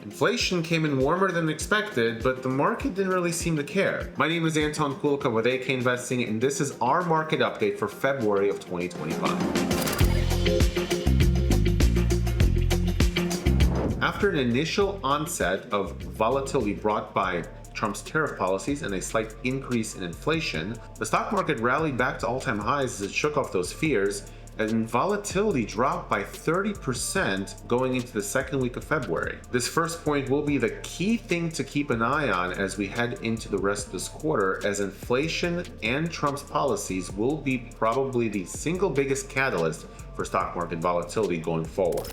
Inflation came in warmer than expected, but the market didn't really seem to care. My name is Anton Kulikov with AK Investing, and this is our market update for February of 2025. After an initial onset of volatility brought by Trump's tariff policies and a slight increase in inflation, the stock market rallied back to all-time highs as it shook off those fears, and volatility dropped by 30% going into the second week of February. This first point will be the key thing to keep an eye on as we head into the rest of this quarter, as inflation and Trump's policies will be probably the single biggest catalyst for stock market volatility going forward.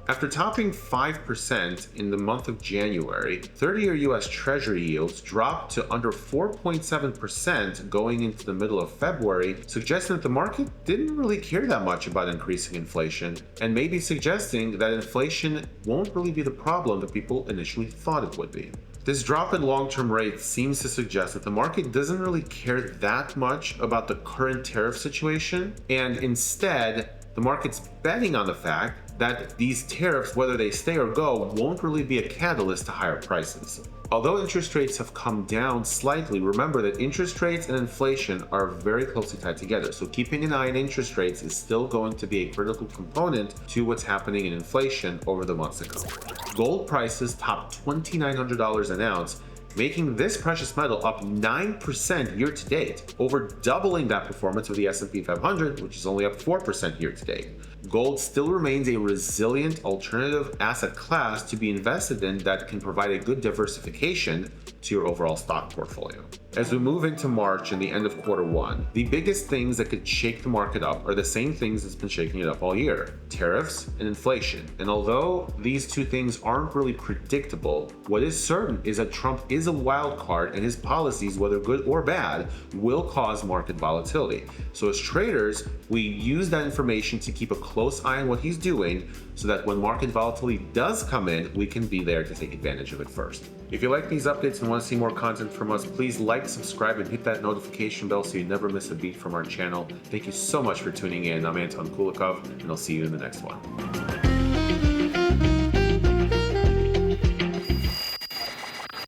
After topping 5% in the month of January, 30-year U.S. Treasury Yields dropped to under 4.7% going into the middle of February, suggesting that the market didn't really care that much about increasing inflation, and maybe suggesting that inflation won't really be the problem that people initially thought it would be. This drop in long-term rates seems to suggest that the market doesn't really care that much about the current tariff situation, and instead, the market's betting on the fact that these tariffs, whether they stay or go, won't really be a catalyst to higher prices. Although interest rates have come down slightly, remember that interest rates and inflation are very closely tied together. So keeping an eye on interest rates is still going to be a critical component to what's happening in inflation over the months to come. Gold prices topped $2,900 an ounce, making this precious metal up 9% year to date, over doubling that performance of the S&P 500, which is only up 4% year to date. Gold still remains a resilient alternative asset class to be invested in that can provide a good diversification to your overall stock portfolio. As we move into March and the end of quarter one, the biggest things that could shake the market up are the same things that's been shaking it up all year: tariffs and inflation. And although these two things aren't really predictable, what is certain is that Trump is a wild card, and his policies, whether good or bad, will cause market volatility. So as traders, we use that information to keep a close eye on what he's doing, so that when market volatility does come in, we can be there to take advantage of it first. If you like these updates and want to see more content from us, please like, subscribe, and hit that notification bell so you never miss a beat from our channel. Thank you so much for tuning in. I'm Anton Kulikov, and I'll see you in the next one.